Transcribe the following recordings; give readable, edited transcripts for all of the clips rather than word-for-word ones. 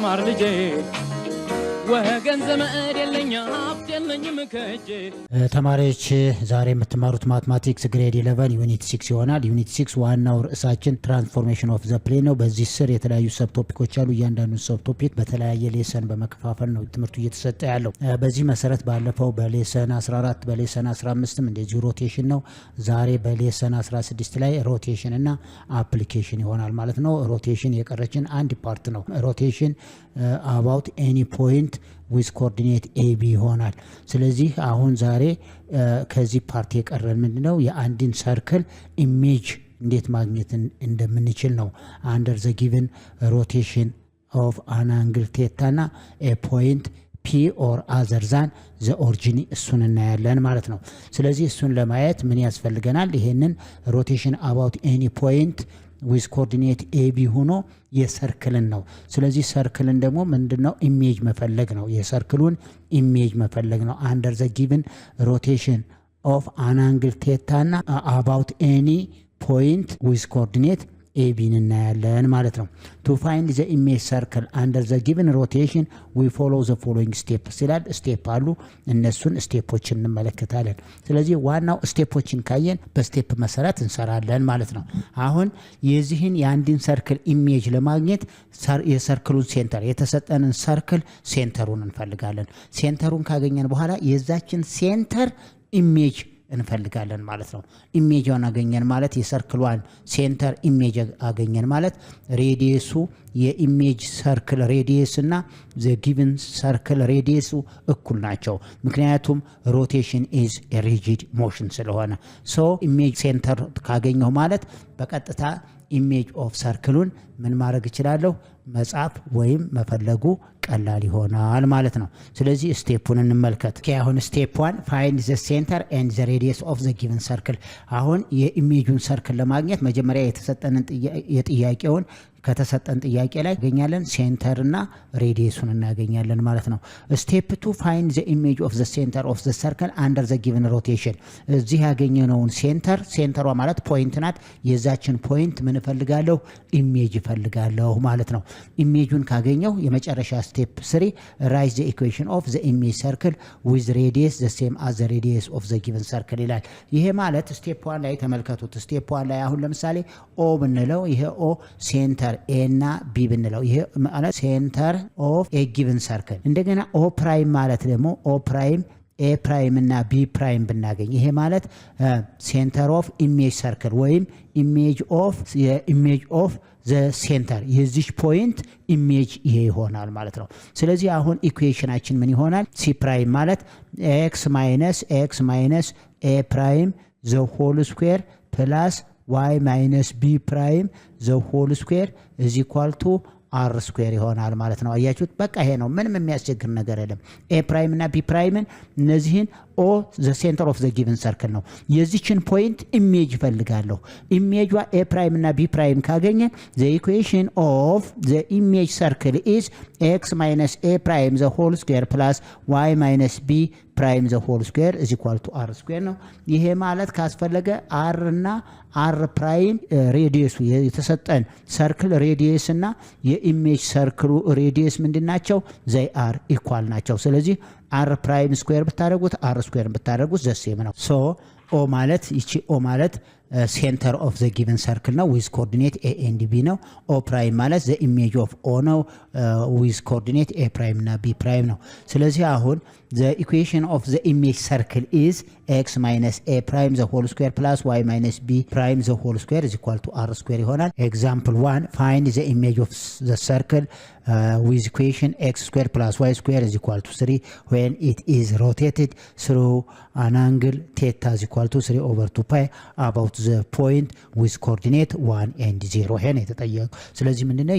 ልማር ልጄ ወገን ዘመድ የለኛ ሀብት የለኝም ከጄ ተማሪዎች ዛሬ የምትማሩት ማትማቲክስ ግሬድ 11 ዩኒት 6 ይሆናል። ዩኒት 6 ዋናው ርዕሳችን ትራንስፎርሜሽን ኦፍ ዘ ፕሌን ነው። በዚህ ስር የተለያዩ ሰብ ቶፒኮች አሉ። እያንዳንዱ ሰብ ቶፒክ በተለያየ ሌሰን በመከፋፈል ነው ትምህርቱ እየተሰጠ ያለው። በዚህ መሰረት ባለፈው በሌሰን 14 በሌሰን 15 እንደዚህ ሮቴሽን ነው። ዛሬ በሌሰን 16 ላይ ሮቴሽን እና አፕሊኬሽን ይሆናል ማለት ነው። ሮቴሽን የቀረችን አንድ ፓርት ነው። ሮቴሽን about any point with coordinate AB ይሆናል። ስለዚህ አሁን ዛሬ ከዚህ ፓርት የቀረን ምንድነው የአንድን ሰርክል ኢሜጅ እንዴት ማግኘት እንደምንችል ነው። under the given rotation of an angle theta እና a point P or other than the origin እሱን እናያለን ማለት ነው። ስለዚህ እሱን ለማየት ምን ያስፈልገናል? ይሄንን rotation about any point with coordinate AB ሆኖ የሰርክልን ነው። ስለዚህ ሰርክልን ደግሞ ምንድነው ኢሜጅ መፈለግ ነው። የሰርክሉን ኢሜጅ መፈለግ ነው። under the given rotation of an angle theta እና about any point with coordinate AB እናያለን ማለት ነው። to find the image circle under the given rotation we follow the following steps ይላል። ስቴፕ አሉ። እነሱን ስቴፖችን እንመለከታለን። ስለዚህ ዋናው ስቴፖችን ካየን በስቴፕ መሰረት እንሰራለን ማለት ነው። አሁን የዚህን የአንድን ሰርክል ኢሜጅ ለማግኘት የሰርክሉን ሴንተር የተሰጠንን ሰርክል ሴንተሩን እንፈልጋለን። ሴንተሩን ካገኘን በኋላ የዛችን ሴንተር ኢሜጅ እንፈልጋለን ማለት ነው። ኢሜጅን አገኘን ማለት የሰርክሏን ሴንተር ኢሜጅ አገኘን ማለት ሬዲየሱ የኢሜጅ ሰርክል ሬዲየስ እና the given ሰርክል ሬዲየሱ እኩል ናቸው። ምክንያቱም ሮቴሽን is a rigid motion ስለሆነ ኢሜጅ ሴንተር ካገኘው ማለት በቀጥታ ኢሜጅ ኦፍ ሰርክሉን ምን ማድረግ እችላለሁ? መጻፍ ወይም መፈለጉ ቀላል ይሆናል ማለት ነው። ስለዚህ ስቴፑን እንመልከት። አሁን ስቴፕ 1 find the center and the radius of the given circle። አሁን የኢሜጁን ሰርክል ለማግኘት መጀመሪያ የተሰጠንን የጥያቄውን ከተሰጠን ጥያቄ ላይ ያገኛለን ሴንተር እና ሬዲየሱን እናገኛለን ማለት ነው። ስቴፕ 2 find the image of the center of the circle under the given rotation። እዚህ ያገኘነውን ሴንተሯ ማለት ፖይንት ናት። የዛችን ፖይንት ምን ፈልጋለሁ? ኢሜጅ ፈልጋለሁ ማለት ነው። ኢሜጁን ካገኘው የመጨረሻ ስቴፕ 3 write the equation of the image circle with radius the same as the radius of the given circle ይላል። ይሄ ማለት ስቴፕ 1 ላይ ተመልከቱት። ስቴፕ 1 ላይ አሁን ለምሳሌ ኦ ብንለው ይሄ ኦ ሴንተር A እና B ብንለው ይሄ ማለት ሴንተር ኦፍ ኤ ጊቨን ሰርክል። እንደገና ኦ ፕራይም ማለት ደግሞ ኦ ፕራይም ኤ ፕራይም እና ቢ ፕራይም ብናገኝ ይሄ ማለት ሴንተር ኦፍ ኢሜጅ ሰርክል ወይም ኢሜጅ ኦፍ ዘ ሴንተር የዚህ ፖይንት ኢሜጅ ይሄ ይሆናል ማለት ነው። ስለዚህ አሁን ኢኩዌሽናችን ምን ይሆናል? ሲ ፕራይም ማለት x ማይነስ ኤ ፕራይም ዘ ሆል ስኩዌር ፕላስ y minus b prime the whole square is equal to r square ይሆናል ማለት ነው። አያችሁት? በቃ ይሄ ነው። ምንም የሚያስቸግር ነገር የለም። a prime እና b prime እነዚህን o the center of the given circle ነው። የዚችን ፖይንት ኢሜጅ ፈልጋለሁ። ኢሜጇ a prime እና b prime ካገኘ the equation of the image circle is x minus a prime the whole square plus y minus b prime the whole square is equal to r square ነው። ይሄ ማለት ካስፈለገ r እና r prime ሬዲየሱ የተሰጠን ሰርክል ሬዲየስ እና የኢሜጅ ሰርክሉ ሬዲየስ ምንድናቸው? they are equal ናቸው። ስለዚህ r prime square ብታደርጉት r square ብታደርጉት the same ነው። o ማለት ይቺ o ማለት center of the given circle ነው with coordinate a and b ነው። o prime ማለት the image of o ነው with coordinate a prime እና b prime ነው። ስለዚህ አሁን the equation of the image circle is x minus a prime the whole square plus y minus b prime the whole square is equal to r square ይሆናል። example 1 find the image of the circle with equation x square plus y square is equal to 3 when it is rotated through an angle theta is equal to 3 over 2 pi about the point with coordinate 1 and 0 ሄነ የተጠየቀው። ስለዚህ ምንድነው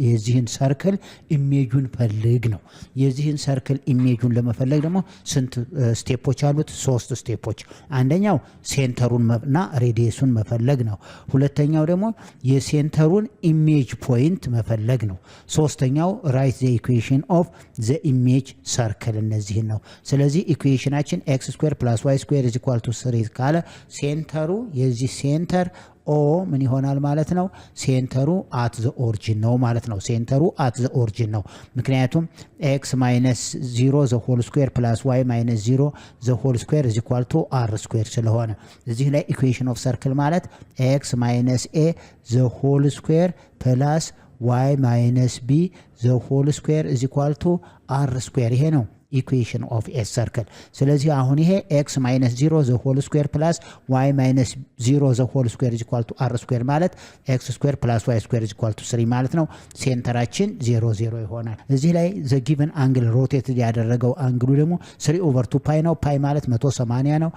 የዚህን ሰርክል ኢሜጁን ፈልግ ነው። የዚህን ሰርክል ኢሜጁን ለመፈለግ ደግሞ ስንት ስቴፖች አሉት? 3 ስቴፖች። አንደኛው ሴንተሩንና ሬዲየሱን መፈለግ ነው። ሁለተኛው ደግሞ የሴንተሩን ኢሜጅ ፖይንት መፈለግ ነው። ሶስተኛው write the equation of the image circle እነዚህን ነው። ስለዚህ ኢኩዌሽናችን x square plus y square is equal to 3 ካለ ሴንተሩ የዚህ ሴንተር ኦ ምን ይሆናል ማለት ነው? ሴንተሩ አት ዘ ኦሪጂን ነው ማለት ነው። ሴንተሩ አት ዘ ኦሪጂን ነው። ምክንያቱም ኤክስ ማይነስ 0 ዘ ሆል ስኩዌር ፕላስ ዋይ ማይነስ 0 ዘ ሆል ስኩዌር ኢዝ ኢኳል ቱ አር ስኩዌር ስለሆነ እዚህ ላይ ኢኩዌሽን ኦፍ ሰርክል ማለት ኤክስ ማይነስ ኤ ዘ ሆል ስኩዌር ፕላስ ዋይ ማይነስ ቢ ዘ ሆል ስኩዌር ኢዝ ኢኳል ቱ አር ስኩዌር ይሄ ነው ኢኩዌሽን ኦፍ ኤ ሰርክል። ስለዚህ አሁን ይሄ ኤክስ ማይነስ 0 ዘ ሆል ስኩዌር ፕላስ ዋይ ማይነስ 0 ዘ ሆል ስኩዌር ኢዝ ኢኳል ቱ አር ስኩዌር ማለት ኤክስ ስኩዌር ፕላስ ዋይ ስኩዌር ኢዝ ኢኳል ቱ 3 ማለት ነው። ሴንተራችን 0 0 ይሆናል። እዚህ ላይ ዘ ጊቨን አንግል ሮቴትድ ያደረገው አንግሉ ደግሞ 3/2 ፓይ ነው። ፓይ ማለት 180 ነው።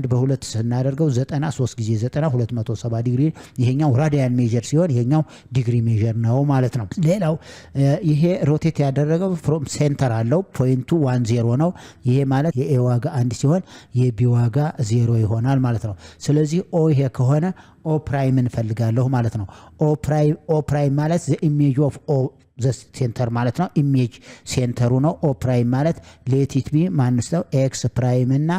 በሁለት ስናደርገው 90 3 ጊዜ 90 270 ዲግሪ። ይሄኛው ራዲያን ሜጀር ሲሆን ይሄኛው ዲግሪ ሜጀር ነው ማለት ነው። ሌላው ይሄ ሮቴት ያደረገው ፍሮም ሴንተር አለው ፖይንቱ 1 0 ነው። ይሄ ማለት የኤ ዋጋ 1 ሲሆን የቢ ዋጋ 0 ይሆናል ማለት ነው። ስለዚህ ኦ ይሄ ከሆነ ኦ ፕራይም እንፈልጋለሁ ማለት ነው። ኦ ፕራይም ማለት ዘ ኢሜጅ ኦፍ ኦ ዘ ሴንተር ማለት ነው። ኢሜጅ ሴንተሩ ነው። ኦ ፕራይም ማለት ሌቲት ቢ ማንስ ነው ኤክስ ፕራይም እና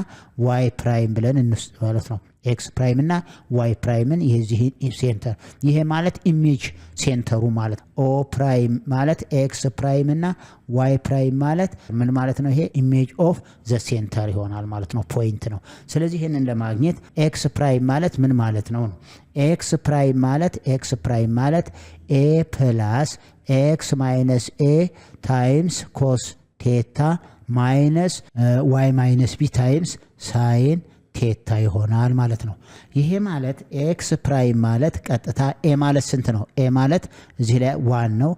ዋይ ፕራይም ብለን እንውስድ ማለት ነው። ኤክስ ፕራይም እና ዋይ ፕራይምን የዚህ ሴንተር ይሄ ማለት ኢሜጅ ሴንተሩ ማለት ኦ ፕራይም ማለት ኤክስ ፕራይም እና ዋይ ፕራይም ማለት ምን ማለት ነው? ይሄ ኢሜጅ ኦፍ ዘ ሴንተር ይሆናል ማለት ነው። ፖይንት ነው። ስለዚህ ይሄንን ለማግኘት ኤክስ ፕራይም ማለት ምን ማለት ነው? ኤክስ ፕራይም ማለት ኤ ፕላስ ኤክስ ማይነስ ኤ ታይምስ ኮስ ቴታ ማይነስ ዋይ ማይነስ ቢ ታይምስ ሳይን ቴታ ይሆናል ማለት ነው። ይሄ ማለት ኤክስ ፕራይም ማለት ቀጥታ ኤ ማለት ስንት ነው? ኤ ማለት እዚህ ላይ 1 ነው።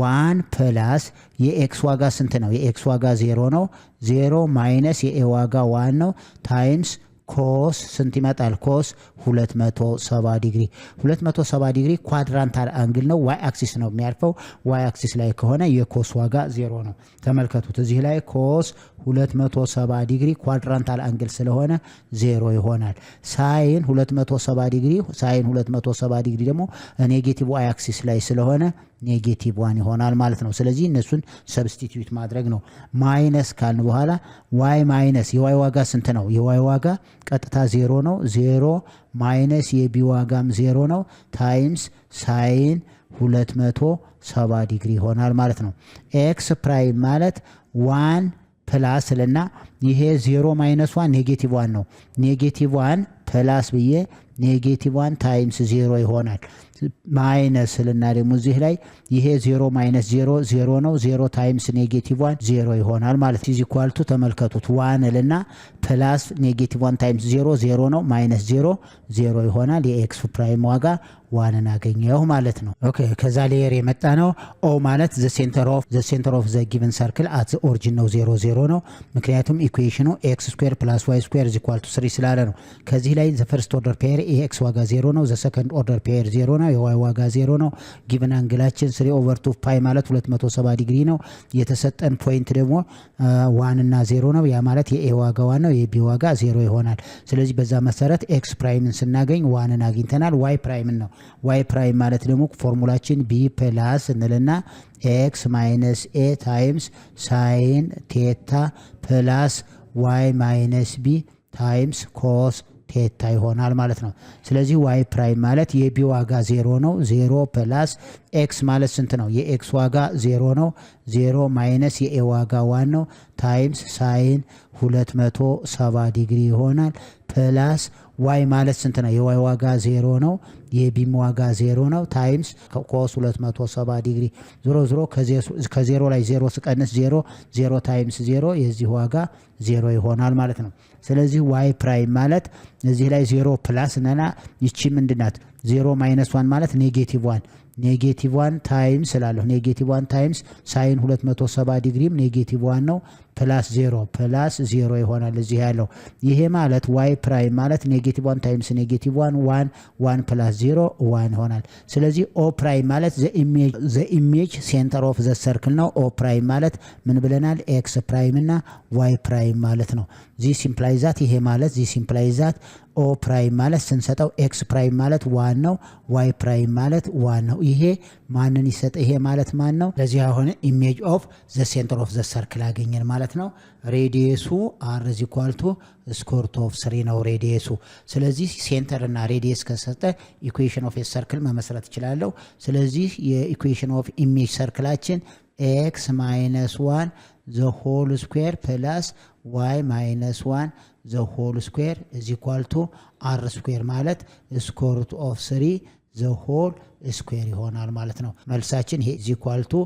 1 ፕላስ የኤክስ ዋጋ ስንት ነው? የኤክስ ዋጋ 0 ነው። 0 ማይነስ የኤ ዋጋ 1 ነው ታይምስ ኮስ ስንት ይመጣል? ኮስ 270 ዲግሪ 270 ዲግሪ ኳድራንታል አንግል ነው። ዋይ አክሲስ ነው የሚያርፈው። ዋይ አክሲስ ላይ ከሆነ የኮስ ዋጋ 0 ነው። ተመልከቱት እዚህ ላይ ኮስ 270 ዲግሪ ኳድራንታል አንግል ስለሆነ 0 ይሆናል። ሳይን 270 ዲግሪ ደግሞ ኔጌቲቭ ዋይ አክሲስ ላይ ስለሆነ ኔጌቲቭ 1 ይሆናል ማለት ነው። ስለዚህ እነሱን ሰብስቲቲዩት ማድረግ ነው። ማይነስ ካልን በኋላ ዋይ ማይነስ የዋይ ዋጋ ስንት ነው? የዋይ ዋጋ ቀጥታ 0 ነው። 0 ማይነስ የቢ ዋጋም 0 ነው ታይምስ ሳይን 270 ዲግሪ ይሆናል ማለት ነው። ኤክስ ፕራይም ማለት 1 ፕላስ ልና ይሄ 0 ማይነስ 1 ኔጌቲቭ 1 ነው። ኔጌቲቭ 1 ፕላስ ብዬ ኔጌቲቭ 1 ታይምስ 0 ይሆናል። ማይነስ ልና ደግሞ እዚህ ላይ ይሄ 0 ማይነስ 0 0 ነው። 0 ታይምስ ኔጌቲቭ 1 0 ይሆናል ማለት ኢዝ ኢኳል ቱ ተመልከቱት 1 ልና ፕላስ ኔጌቲቭ 1 ታይምስ 0 0 ነው። ማይነስ 0 0 ይሆናል። የኤክስ ፕራይም ዋጋ 1 አገኘው ማለት ነው። ኦኬ ከዛ ሌየር የመጣ ነው። ኦ ማለት ዘ ሴንተር ኦፍ ዘ ጊቨን ሰርክል አት ዘ ኦሪጂን ነው 0 0 ነው። ምክንያቱም ኢኩዌሽኑ ኤክስ ስኩዌር ፕላስ ዋይ ስኩዌር ኢዝ ኢኳል ቱ 3 ስላለ ነው። ከዚህ ላይ ዘ ፈርስት ኦርደር ፔር ኤክስ ዋጋ 0 ነው። ዘ ሰከንድ ኦርደር ፔር 0 ነው። የዋይ ዋጋ 0 ነው። ጊቨን አንግላችን 3/2 ፓይ ማለት 270 ዲግሪ ነው። የተሰጠን ፖይንት ደግሞ 1 እና 0 ነው። ያ ማለት የኤ ዋጋ 1 ነው። የቢ ዋጋ 0 ይሆናል። ስለዚህ በዛ መሰረት ኤክስ ፕራይምን ስናገኝ 1ን አግኝተናል። ዋይ ፕራይምን ነው። ዋይ ፕራይም ማለት ደግሞ ፎርሙላችን ቢ ፕላስ እንልና ኤክስ ማይነስ ኤ ታይምስ ሳይን ቴታ ፕላስ ዋይ ማይነስ ቢ ታይምስ ኮስ ቴታ ይሆናል ማለት ነው። ስለዚህ ዋይ ፕራይም ማለት የቢ ዋጋ 0 ነው። 0 ፕላስ ኤክስ ማለት ስንት ነው? የኤክስ ዋጋ 0 ነው። 0 ማይነስ የኤ ዋጋ 1 ነው ታይምስ ሳይን 270 ዲግሪ ይሆናል ፕላስ ዋይ ማለት ስንት ነው? የዋይ ዋጋ 0 ነው። የቢም ዋጋ 0 ነው ታይምስ ኮስ 270 ዲግሪ። ዞሮ ከ0 ላይ 0 ስቀንስ 0 ታይምስ 0 የዚህ ዋጋ 0 ይሆናል ማለት ነው። ስለዚህ ዋይ ፕራይም ማለት እዚህ ላይ 0 ፕላስ ነና ይቺ ምንድናት? 0 ማይነስ 1 ማለት ኔጌቲቭ 1 ታይምስ ስላለሁ ኔጌቲቭ 1 ታይምስ ሳይን 270 ዲግሪም ኔጌቲቭ 1 ነው ፕላስ 0 ይሆናል እዚህ ያለው። ይሄ ማለት ዋይ ፕራይም ማለት ኔጌቲቭ 1 ታይምስ ኔጌቲቭ 1 ፕላስ 0 1 ይሆናል። ስለዚህ ኦ ፕራይም ማለት ዘ ኢሜጅ ሴንተር ኦፍ ዘ ሰርክል ነው። ኦ ፕራይም ማለት ምን ብለናል? ኤክስ ፕራይም እና ዋይ ፕራይም ማለት ነው። ዚስ ኢምፕላይዛት ይሄ ማለት ዚስ ኢምፕላይዛት ኦ ፕራይም ማለት ስንሰጠው ኤክስ ፕራይም ማለት 1 ነው። ዋይ ፕራይም ማለት 1 ነው። ይሄ ማንን ይሰጠ ይሄ ማለት ማን ነው? ለዚህ አሁን ኢሜጅ ኦፍ ዘ ሴንተር ኦፍ ዘ ሰርክል አገኘን ማለት ነው። ሬዲየሱ r ስኮርት ኦፍ 3 ነው ሬዲየሱ። ስለዚህ ሴንተር እና ሬዲየስ ከሰጠ ኢኩዌሽን ኦፍ ሰርክል መመስረት ይችላል። ስለዚህ የኢኩዌሽን ኦፍ ኢሜጅ ሰርክላችን x - 1 the whole square plus y - 1 the whole square is equal to r square ማለት ስኮርት ኦፍ 3 the whole square ይሆናል ማለት ነው። መልሳችን ይሄ is equal to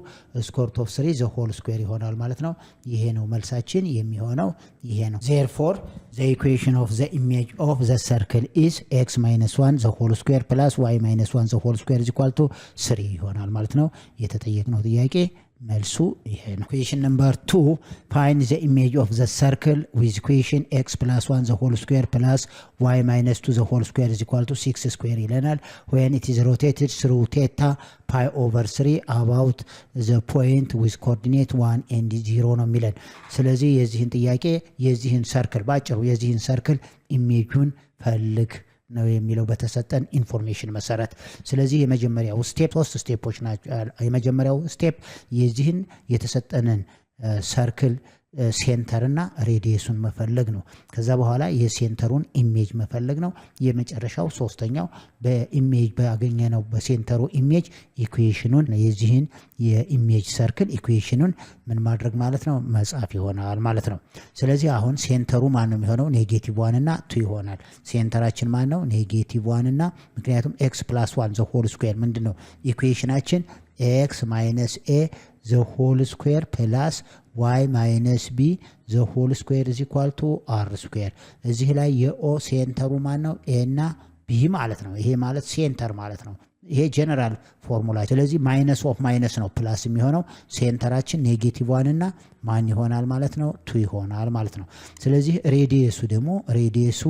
ስኮርት ኦፍ 3 the whole square ይሆናል ማለት ነው። ይሄ ነው መልሳችን የሚሆነው ይሄ ነው። therefore the equation of the image of the circle is x - 1 the whole square plus y - 1 the whole square is equal to 3 ይሆናል ማለት ነው። የተጠየቅነው ጥያቄ መልሱ ይሄ ነው። question number 2 find the image of the circle with equation x + 1 the whole square plus y - 2 the whole square is equal to 6 square ይለናል። when it is rotated through theta pi over 3 about the point with coordinate 1 and 0 ነው የሚለን። ስለዚህ የዚህን ጥያቄ የዚህን ሰርክል ባጭሩ የዚህን ሰርክል ኢሜጁን ፈልግ ነው የሚለው በተሰጠን ኢንፎርሜሽን መሰረት። ስለዚህ የመጀመሪያው ስቴፕ 3 ስቴፖች ናቸው። የመጀመሪያው ስቴፕ የዚህን የተሰጠንን ሰርክል ሴንተር እና ሬዲየሱን መፈለግ ነው። ከዛ በኋላ የሴንተሩን ኢሜጅ መፈለግ ነው። የመጨረሻው ሶስተኛው በኢሜጅ ባገኘነው በሴንተሩ ኢሜጅ ኢኩዌሽኑን የዚህን የኢሜጅ ሰርክል ኢኩዌሽኑን ምን ማድረግ ማለት ነው መጻፍ ይሆናል ማለት ነው። ስለዚህ አሁን ሴንተሩ ማን ነው የሚሆነው? -1 እና 2 ይሆናል። ሴንተራችን ማን ነው? -1 እና ምክንያቱም x + 1 the whole square ምንድነው ኢኩዌሽናችን x - a the whole square plus y - b the whole square is equal to r square። እዚህ ላይ የኦ ሴንተሩ ማን ነው? a እና b ማለት ነው። ይሄ ማለት ሴንተር ማለት ነው። ይሄ ጀነራል ፎርሙላ። ስለዚህ ማይነስ ኦፍ ማይነስ ነው ፕላስ የሚሆነው። ሴንተራችን -1 እና ማን ይሆናል ማለት ነው 2 ይሆናል ማለት ነው። ስለዚህ ሬዲየሱ ደግሞ ሬዲየሱ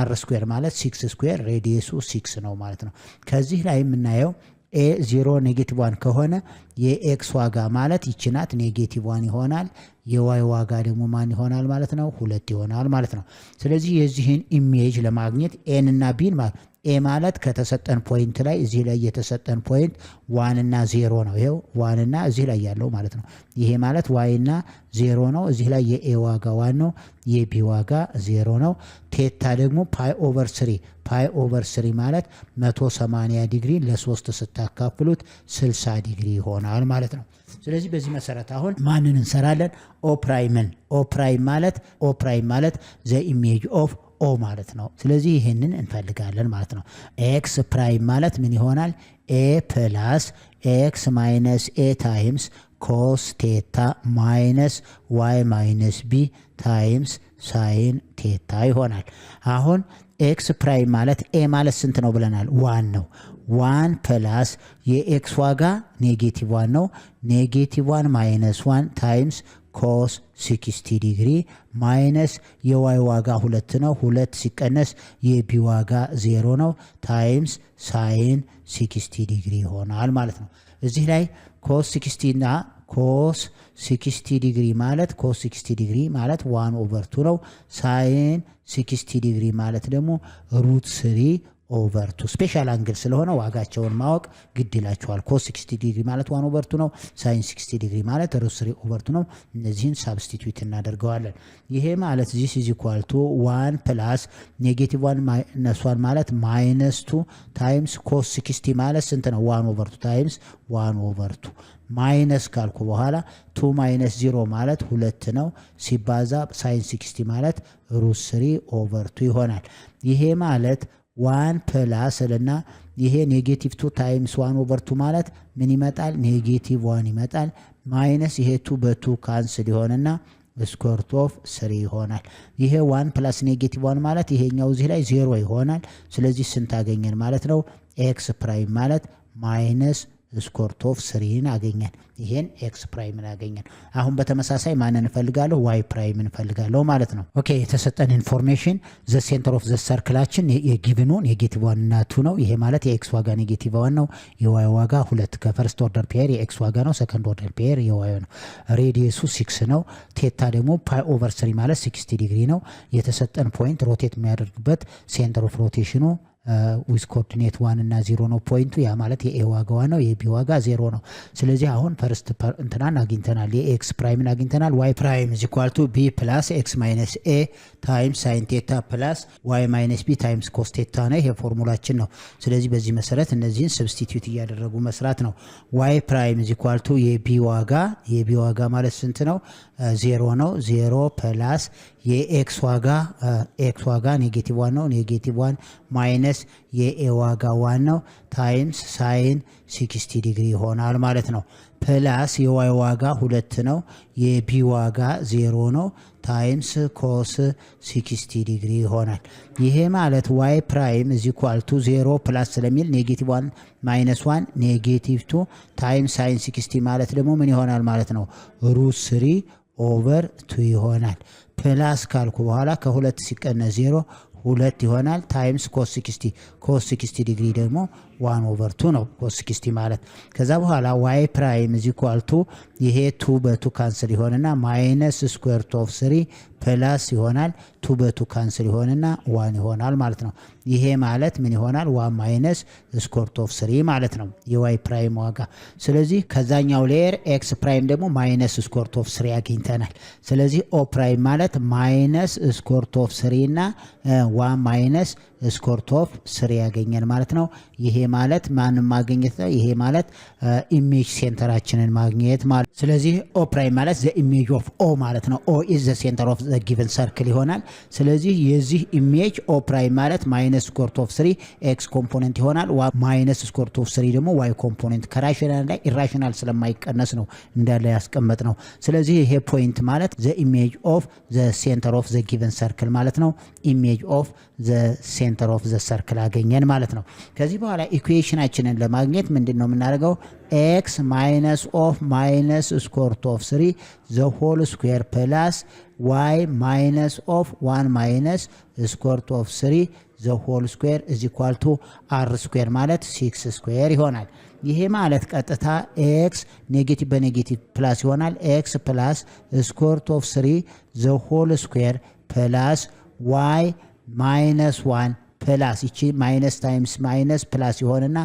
r ስኩዌር ማለት 6 ስኩዌር ሬዲየሱ 6 ነው ማለት ነው። ከዚህ ላይ የምናየው a0 -1 ከሆነ የኤክስ ዋጋ ማለት ይችናት -1 ይሆናል። የዋይ ዋጋ ደግሞ ማን ይሆናል ማለት ነው 2 ይሆናል ማለት ነው። ስለዚህ የዚህን ኢሜጅ ለማግኘት ኤን እና ቢን ማለት ኤ ማለት ከተሰጠን ፖይንት ላይ እዚህ ላይ የተሰጠን ፖይንት 1 እና 0 ነው። ይሄው 1 እና እዚህ ላይ ያለው ማለት ነው። ይሄ ማለት y እና 0 ነው። እዚህ ላይ የኤ ዋጋ 1 ነው፣ የቢ ዋጋ 0 ነው። ቴታ ደግሞ ፓይ ኦቨር 3 ማለት 180 ዲግሪ ለ3 ስታካፍሉት 60 ዲግሪ ይሆናል ማለት ነው። ስለዚህ በዚህ መሰረት አሁን ማንን እንሰራለን? ኦ ፕራይም ማለት ዘ ኢሜጅ ኦፍ ኦ ማለት ነው። ስለዚህ ይሄንን እንፈልጋለን ማለት ነው። ኤክስ ፕራይም ማለት ምን ይሆናል? ኤ ፕላስ ኤክስ ማይነስ ኤ ታይምስ ኮስ ቴታ ማይነስ ዋይ ማይነስ ቢ ታይምስ ሳይን ቴታ ይሆናል። አሁን ኤክስ ፕራይም ማለት ኤ ማለት ስንት ነው ብለናል? 1 ነው። 1 ፕላስ የኤክስ ዋጋ -1 ነው። -1 ማይነስ 1 ታይምስ ኮስ 60 ዲግሪ ማይነስ የዋይ ዋጋ 2 ነው። 2 ሲቀነስ የቢ ዋጋ 0 ነው ታይምስ ሳይን 60 ዲግሪ ይሆናል ማለት ነው። እዚህ ላይ ኮስ 60 እና ኮስ 60 ዲግሪ ማለት 1/2 ነው። ሳይን 60 ዲግሪ ማለት ደግሞ √3 ኦቨር 2 ስፔሻል አንግል ስለሆነ ዋጋቸውን ማወቅ ግድ ይላቸዋል። ኮስ 60 ዲግሪ ማለት 1/2 ነው። ሳይን 60 ዲግሪ ማለት √3 ኦቨር 2 ነው። እነዚህን ሳብስቲትዩት እናደርገዋለን። ይሄ ማለት this is equal to 1 plus -1 minus 1 ማለት -2 ታይምስ ኮስ 60 ማለት ስንት ነው? 1/2 ታይምስ 1/2 ማይነስ ካልኩ በኋላ 2 ማይነስ 0 ማለት 2 ነው ሲባዛ ሳይን 60 ማለት √3 ኦቨር 2 ይሆናል። ይሄ ማለት 1 ፕላስ እና ይሄ -2 ታይምስ 1/2 ማለት ምን ይመጣል? -1 ይመጣል። ማይነስ ይሄ 2 በ2 ካንስል ይሆንና ስኩዌርት ኦፍ 3 ይሆናል። ይሄ 1 ፕላስ -1 ማለት ይሄኛው እዚህ ላይ 0 ይሆናል። ስለዚህ ስንት አገኘን ማለት ነው? ኤክስ ፕራይም ማለት ማይነስ ስኩዌርት ኦፍ 3 አገኘን። ይሄን ኤክስ ፕራይም አገኘን። አሁን በተመሳሳይ ማንን እንፈልጋለሁ? ዋይ ፕራይም እንፈልጋለሁ ማለት ነው። ኦኬ የተሰጠን ኢንፎርሜሽን ዘ ሴንተር ኦፍ ዘ ሰርክላችን የጊቭኑን -1 እና 2 ነው። ይሄ ማለት የኤክስ ዋጋ -1 ነው። የዋይ ዋጋ 2 ከፈርስት ኦርደር ፔር የኤክስ ዋጋ ነው። ሰከንድ ኦርደር ፔር የዋይ ነው። ሬዲየሱ 6 ነው። ቴታ ደግሞ ፓይ ኦቨር 3 ማለት 60 ዲግሪ ነው። የተሰጠን ፖይንት ሮቴት የሚያደርግበት ሴንተር ኦፍ ሮቴሽኑ ዊዝ ኮኦርዲኔት 1 እና 0 ነው ፖይንቱ። ያ ማለት የኤ ዋጋ 1 ነው የቢ ዋጋ 0 ነው። ስለዚህ አሁን ፈርስት እንትናን አግኝተናል የኤክስ ፕራይምን አግኝተናል። ዋይ ፕራይም is equal to b plus x minus a times sin theta plus y minus b times cos theta ነው። ይሄ ፎርሙላችን ነው። ስለዚህ በዚህ መሰረት እነዚህን ሰብስቲቲዩት እያደረጉ መስራት ነው። y prime is equal to የቢ ዋጋ ማለት ስንት ነው? 0 ነው። 0 ፕላስ የኤክስ ዋጋ ኔጌቲቭ 1 ነው። ኔጌቲቭ 1 ማይነስ የኤ ዋጋ 1 ነው ታይምስ ሳይን 60 ዲግሪ ይሆናል ማለት ነው። ፕላስ የዋይ ዋጋ 2 ነው። የቢ ዋጋ 0 ነው ታይምስ ኮስ 60 ዲግሪ ይሆናል። ይሄ ማለት ዋይ ፕራይም is equal to 0 ፕላስ ስለሚል ኔጌቲቭ 1 ማይነስ 1 ኔጌቲቭ 2 ታይምስ ሳይን 60 ማለት ደግሞ ምን ይሆናል ማለት ነው? ሩት 3 ኦቨር 2 ይሆናል። ፕላስ ካልኩ በኋላ ከ2 ሲቀነስ 0 2 ይሆናል ታይምስ ኮስ 60 ዲግሪ ደግሞ 1 ኦቨር 2 ነው ኮስ 60 ማለት። ከዛ በኋላ y ፕራይም is equal to ይሄ 2 በ2 ካንስል ይሆንና ማይነስ ስኩዌር ሩት ኦፍ 3 ፕላስ ይሆናል 2 በ2 ካንስል ይሆንና 1 ይሆናል ማለት ነው። ይሄ ማለት ምን ይሆናል? 1 ማይነስ ስኩዌር ሩት ኦፍ 3 ማለት ነው የy ፕራይም ዋጋ። ስለዚህ ከዛኛው ሌየር x ፕራይም ደግሞ ማይነስ ስኩዌር ሩት ኦፍ 3 አግኝተናል። ስለዚህ o ፕራይም ማለት ማይነስ ስኩዌር ሩት ኦፍ 3 እና 1 ማይነስ ስኩዌር ሩት ኦፍ 3 ያገኘን ማለት ነው። ይሄ ማለት ማንም ማግኘት ነው። ይሄ ማለት ኢሜጅ ሴንተራችንን ማግኘት ማለት። ስለዚህ o ፕራይም ማለት the image of o ማለት ነው። o is the center of the given circle ይሆናል። ስለዚህ የዚህ ኢሜጅ o ፕራይም ማለት ማይነስ ስኩዌር ሩት ኦፍ 3 x ኮምፖነንት ይሆናል። ማይነስ ስኩዌር ሩት ኦፍ 3 ደግሞ y ኮምፖነንት ከራሽናል ላይ ኢራሽናል ስለማይቀነስ ነው እንዳለ ያስቀመጥ ነው። ስለዚህ ይሄ ፖይንት ማለት the image of the center of the given circle ማለት ነው። image of the center of the circle አገኘን ማለት ነው። ከዚህ በኋላ ኢኩዌሽናችንን ለማግኘት ምንድነው የምናደርገው? x minus of minus square root of 3 the whole square plus y minus of 1 minus square root of 3 the whole square is equal to r square ማለት 6 square ይሆናል። ይሄ ማለት ቀጥታ x ኔጌቲቭ በኔጌቲቭ ፕላስ ይሆናል። x plus square root of 3 the whole square plus y minus 1 ፕላስ እቺ ማይነስ ታይምስ ማይነስ ፕላስ ይሆንና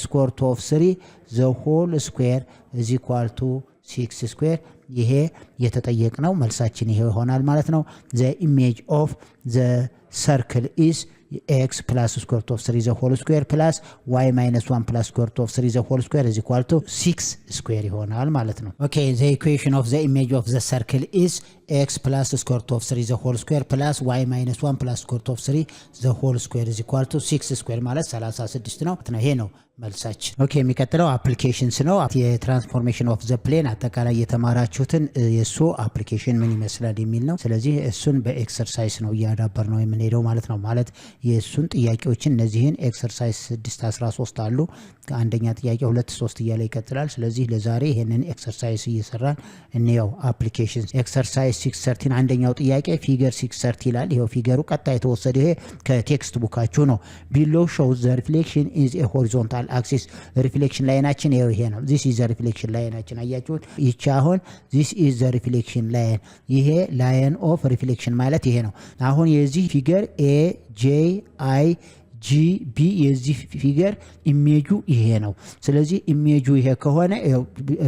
ስኩዌር ሩት ኦፍ 3 the whole square is equal to 6 square። ይሄ የተጠየቅነው መልሳችን ይሄ ይሆናል ማለት ነው። the image of the circle is x plus square root of 3 the whole square plus y minus 1 plus square root of 3 the whole square is equal to 6 square ይሆናል ማለት ነው። Okay, the equation of the image of the circle is x plus square root of 3 the whole square plus y minus 1 plus square root of 3 the whole square is equal to 6 square ማለት 36 ነው። ይሄ ነው መልሳችን። ኦኬ የሚቀጥለው አፕሊኬሽንስ ነው። የትራንስፎርሜሽን ኦፍ ዘ ፕሌን አጠቃላይ የተማራችሁትን የሱ አፕሊኬሽን ምን ይመስላል የሚል ነው። ስለዚህ እሱን በኤክሰርሳይዝ ነው እያዳበር ነው የምንሄደው ማለት ነው። ማለት የሱን ጥያቄዎችን እነዚህን ኤክሰርሳይዝ 6 13 አሉ። አንደኛ ጥያቄ 2 3 እያለ ይቀጥላል። ስለዚህ ለዛሬ ይሄንን ኤክሰርሳይዝ እየሰራን እንየው። አፕሊኬሽንስ ኤክሰርሳይዝ 613 አንደኛው ጥያቄ ፊገር 630 ይላል። ይሄው ፊገሩ ቀጣይ የተወሰደ ይሄ ከቴክስት ቡካችሁ ነው። below shows the reflection is a horizontal axis reflection ላይናችን ይሄ ነው። this is the reflection ላይናችን አያችሁት። ይቺ አሁን this is the reflection line ይሄ line of reflection ማለት ይሄ ነው። አሁን የዚህ ፊገር a j i ጂቢ የዚህ ፊገር ኢሜጁ ይሄ ነው። ስለዚህ ኢሜጁ ይሄ ከሆነ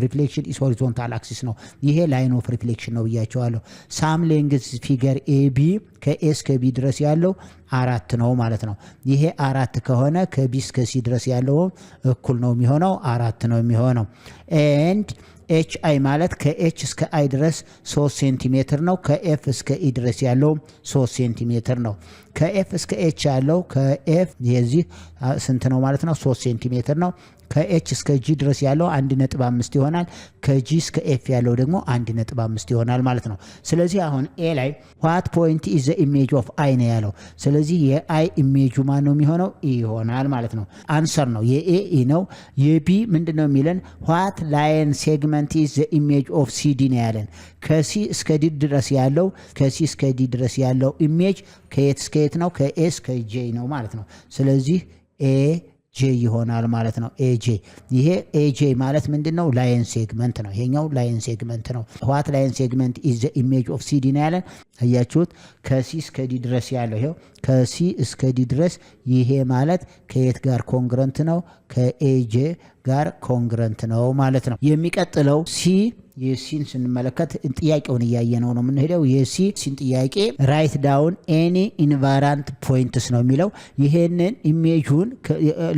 ሪፍሌክሽን ኢስ ሆሪዞንታል አክሲስ ነው። ይሄ ላይን ኦፍ ሪፍሌክሽን ነው ብያቸዋለሁ። ሳም ሌንግዝ ፊገር ኤቢ ከኤስ ከቢ ድረስ ያለው 4 ነው ማለት ነው። ይሄ 4 ከሆነ ከቢ እስከ ሲ ድረስ ያለው እኩል ነው የሚሆነው 4 ነው የሚሆነው። ኤንድ ኤች አይ ማለት ከኤች እስከ አይ ድረስ 3 ሴንቲሜትር ነው። ከኤፍ እስከ ኢ ድረስ ያለው 3 ሴንቲሜትር ነው። ከኤፍ እስከ ኤች ያለው ከኤፍ የዚህ ስንት ነው ማለት ነው? 3 ሴንቲሜትር ነው። ከኤች እስከ ጂ ድረስ ያለው 1.5 ይሆናል። ከጂ እስከ ኤፍ ያለው ደግሞ 1.5 ይሆናል ማለት ነው። ስለዚህ አሁን ኤ ላይ what point is the image of i ነው ያለው። ስለዚህ የአይ ኢሜጁ ማን ነው የሚሆነው? ኢ ይሆናል ማለት ነው። አንሰር ነው። የኤ ኢ ነው። የቢ ምንድነው የሚለን? what line segment is the image of cd ነው ያለን። ከሲ እስከ ዲ ድረስ ያለው ከሲ እስከ ዲ ድረስ ያለው ኢሜጅ ከየት እስከ የት ነው? ከኤ እስከ ጄ ነው ማለት ነው። ስለዚህ ኤ ጄ ይሆናል ማለት ነው። ኤጄ ይሄ ኤጄ ማለት ምንድነው? ላይን ሴግመንት ነው። ይሄኛው ላይን ሴግመንት ነው። ዋት ላይን ሴግመንት ኢዝ ዘ ኢሜጅ ኦፍ ሲዲ ነው ያለን። አያችሁት? ከሲ እስከ ዲ ድረስ ያለው ይሄው ከሲ እስከ ዲ ድረስ ይሄ ማለት ከየት ጋር ኮንግረንት ነው? ከኤጄ ጋር ኮንግረንት ነው ማለት ነው። የሚቀጥለው ሲ የሲን ስንመለከት ጥያቄውን እያየነው ነው የምንሄደው። የሲን ጥያቄ ራይት ዳውን ኤኒ ኢንቫራንት ፖይንትስ ነው የሚለው። ይሄንን ኢሜጁን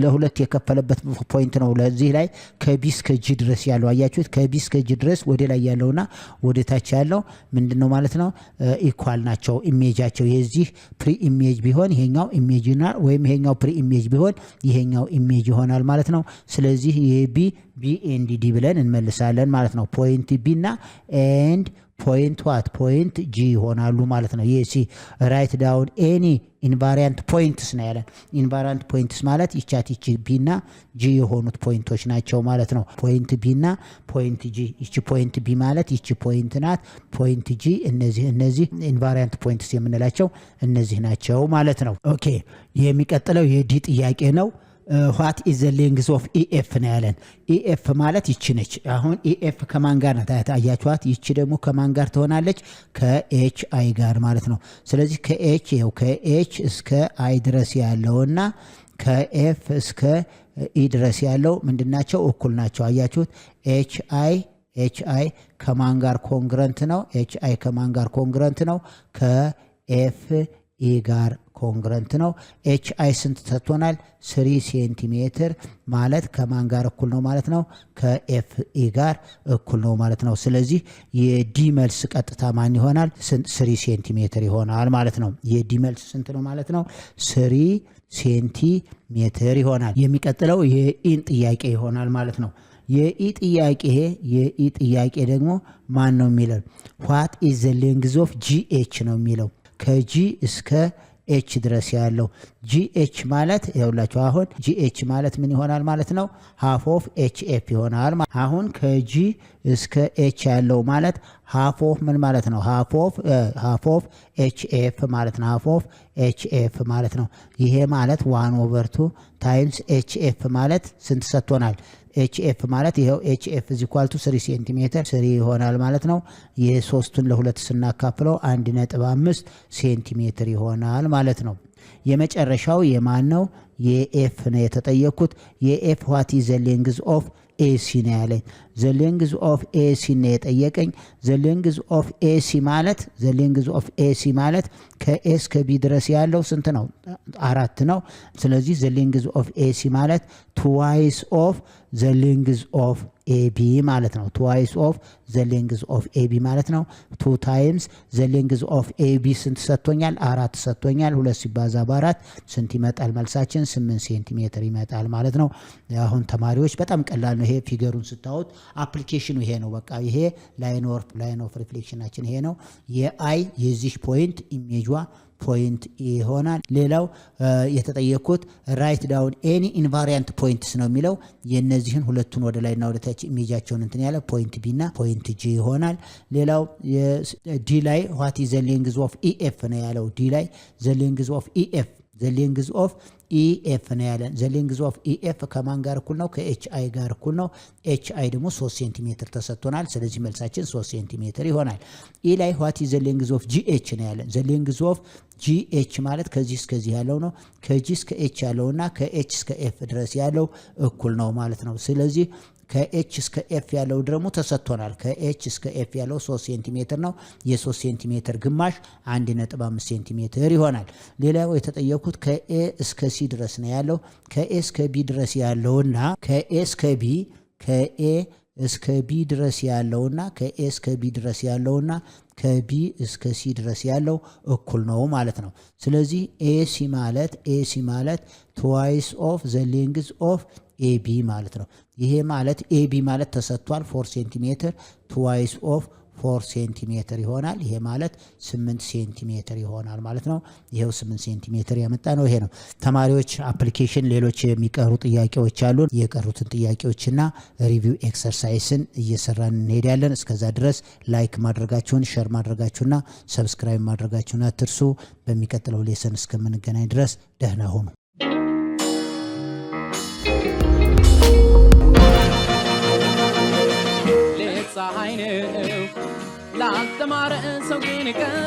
ለሁለት የከፈለበት ፖይንት ነው። ለዚህ ላይ ከቢ እስከ ጂ ድረስ ያለው አያችሁት? ከቢ እስከ ጂ ድረስ ወደ ላይ ያለውና ወደ ታች ያለው ምንድነው ማለት ነው? ኢኳል ናቸው ኢሜጃቸው። የዚህ ፕሪ ኢሜጅ ቢሆን ይሄኛው ኢሜጅ ይሆናል፣ ወይም ይሄኛው ፕሪ ኢሜጅ ቢሆን ይሄኛው ኢሜጅ ይሆናል ማለት ነው። ስለዚህ የቢ ቢ ኤንድ ዲ ብለን እንመልሳለን ማለት ነው። ፖይንት ቢ እና ኤንድ ፖይንት ዋት ፖይንት ጂ ይሆናሉ ማለት ነው። የሲ ራይት ዳውን ኤኒ ኢንቫሪያንት ፖይንትስ ነው ያለን። ኢንቫሪያንት ፖይንትስ ማለት ይቻት ይቺ ቢ እና ጂ የሆኑት ፖይንቶች ናቸው ማለት ነው። ፖይንት ቢ እና ፖይንት ጂ። ይቺ ፖይንት ቢ ማለት ይቺ ፖይንት ናት። ፖይንት ጂ እነዚህ ኢንቫሪያንት ፖይንትስ የምንላቸው እነዚህ ናቸው ማለት ነው። ኦኬ የሚቀጥለው የዲ ጥያቄ ነው። ዋት ኢዝ ዘ ሌንግዝ ኦፍ ኢኤፍ ነው ያለን። ኢኤፍ ማለት ይቺ ነች። አሁን ኢኤፍ ከማን ጋር ናት? አያችኋት? ይቺ ደግሞ ከማን ጋር ትሆናለች? ከኤች አይ ጋር ማለት ነው። ስለዚህ ከኤች እስከ አይ ድረስ ያለውና ከኤፍ እስከ ኢ ድረስ ያለው ምንድናቸው? እኩል ናቸው። አያችሁት? ኤች አይ ከማን ጋር ኮንግረንት ነው? ኤች አይ ከማን ጋር ኮንግረንት ነው? ከኤፍ ኢ ጋር ኮንግረንት ነው። ኤች አይ ስንት ሰጥቶናል? 3 ሴንቲሜትር ማለት ከማን ጋር እኩል ነው ማለት ነው? ከኤፍ ኢ ጋር እኩል ነው ማለት ነው። ስለዚህ የዲ መልስ ቀጥታ ማን ይሆናል? 3 ሴንቲሜትር ይሆናል ማለት ነው። የዲ መልስ ስንት ነው ማለት ነው? 3 ሴንቲሜትር ይሆናል። የሚቀጥለው የኢን ጥያቄ ይሆናል ማለት ነው። የኢ ጥያቄ ደግሞ ማን ነው የሚለው? ዋት ኢዝ ዘ ሌንግዝ ኦፍ ጂኤች ነው የሚለው። ከጂ እስከ ኤች ድረስ ያለው ጂኤች ማለት ይኸውላችሁ፣ አሁን ጂኤች ማለት ምን ይሆናል ማለት ነው? ሃፍ ኦፍ ኤች ኤፍ ይሆናል። አሁን ከጂ እስከ ኤች ያለው ማለት ሃፍ ኦፍ ምን ማለት ነው? ሃፍ ኦፍ ኤች ኤፍ ማለት ነው። ሃፍ ኦፍ ኤች ኤፍ ማለት ነው። ይሄ ማለት 1/2 ታይምስ ኤች ኤፍ ማለት ስንት ሰጥቶናል? ኤች ኤፍ ማለት ይሄው ኤች ኤፍ ኢዝ ኢኳል ቱ 3 ሴንቲሜትር 3 ይሆናል ማለት ነው። የሶስቱን ለሁለት ስናካፍለው 1.5 ሴንቲሜትር ይሆናል ማለት ነው። የመጨረሻው የማን ነው? የኤፍ ነው የተጠየቁት። የኤፍ ዋት ኢዝ ዘ ሌንግዝ ኦፍ ኤሲ ነው ያለኝ። ዘ ሌንግዝ ኦፍ ኤሲ ነው የጠየቀኝ። ዘ ሌንግዝ ኦፍ ኤሲ ማለት ከኤስ ከቢ ድረስ ያለው ስንት ነው? 4 ነው። ስለዚህ ዘ ሌንግዝ ኦፍ ኤሲ ማለት ትዋይስ ኦፍ ዘ ሌንግዝ ኦፍ ኤቢ ማለት ነው። ትዋይስ ኦፍ ዘ ሌንግዝ ኦፍ ኤቢ ማለት ነው። 2 ታይምስ ዘ ሌንግዝ ኦፍ ኤቢ ስንት ሰጥቶኛል? 4 ሰጥቶኛል። 2 ሲባዛ በ4 ስንት ይመጣል? መልሳችን 8 ሴንቲሜትር ይመጣል ማለት ነው። አሁን ተማሪዎች በጣም ቀላል ነው። ይሄ ፊገሩን ስታዩት አፕሊኬሽኑ ይሄ ነው። በቃ ይሄ ላይን ኦፍ ሪፍሌክሽናችን ይሄ ነው። የአይ የዚህ ፖይንት ኢሜጇ ፖይንት ይሆናል። ሌላው የተጠየቁት ራይት ዳውን ኤኒ ኢንቫሪያንት ፖይንትስ ነው የሚለው። የነዚህን ሁለቱን ወደ ላይና ወደ ታች ኢሜጃቸውን እንትን ያለ ፖይንት ቢ እና ፖይንት ጂ ይሆናል። ሌላው ዲ ላይ ዋት ኢዝ ዘ ሌንግዝ ኦፍ ኢኤፍ ነው ያለው። ዲ ላይ ዘ ሌንግዝ ኦፍ ኢኤፍ ኢኤፍ ነው ያለን። ዘ ሌንግዝ ኦፍ ኢኤፍ ከማን ጋር እኩል ነው? ከኤች አይ ጋር እኩል ነው። ኤች አይ ደግሞ 3 ሴንቲሜትር ተሰጥቶናል። ስለዚህ መልሳችን 3 ሴንቲሜትር ይሆናል። ኢ ላይ ዋት ኢዝ ዘ ሌንግዝ ኦፍ ጂኤች ነው ያለን። ዘ ሌንግዝ ኦፍ ጂኤች ማለት ከዚህ እስከዚህ ያለው ነው። ከጂ እስከ ኤች ያለውና ከኤች እስከ ኤፍ ድረስ ያለው እኩል ነው ማለት ነው። ስለዚህ ከኤች እስከ ኤፍ ያለው ደግሞ ተሰጥቶናል። ከኤች እስከ ኤፍ ያለው 3 ሴንቲሜትር ነው። የ3 ሴንቲሜትር ግማሽ 1.5 ሴንቲሜትር ይሆናል። ሌላው የተጠየቁት ከኤ እስከ ሲ ድረስ ነው ያለው። ከኤ እስከ ቢ ድረስ ያለውና ከኤ እስከ ቢ ድረስ ያለውና ከኤ እስከ ቢ ድረስ ያለውና ከቢ እስከ ሲ ድረስ ያለው እኩል ነው ማለት ነው። ስለዚህ ኤሲ ማለት ትዋይስ ኦፍ ዘ ሌንግዝ ኦፍ ኤቢ ማለት ነው። ይሄ ማለት ኤቢ ማለት ተሰጥቷል 4 ሴንቲሜትር ትዋይስ ኦፍ 4 ሴንቲሜትር ይሆናል። ይሄ ማለት 8 ሴንቲሜትር ይሆናል ማለት ነው። ይሄው 8 ሴንቲሜትር ያመጣ ነው ይሄ ነው። ተማሪዎች አፕሊኬሽን ሌሎች የሚቀሩ ጥያቄዎች አሉን። የቀሩትን ጥያቄዎችና ሪቪው ኤክሰርሳይስን እየሰራን እንሄዳለን። እስከዛ ድረስ ላይክ ማድረጋችሁን፣ ሼር ማድረጋችሁና ሰብስክራይብ ማድረጋችሁን አትርሱ። በሚቀጥለው ሌሰን እስከምንገናኝ ድረስ ደህና ሁኑ። ቀን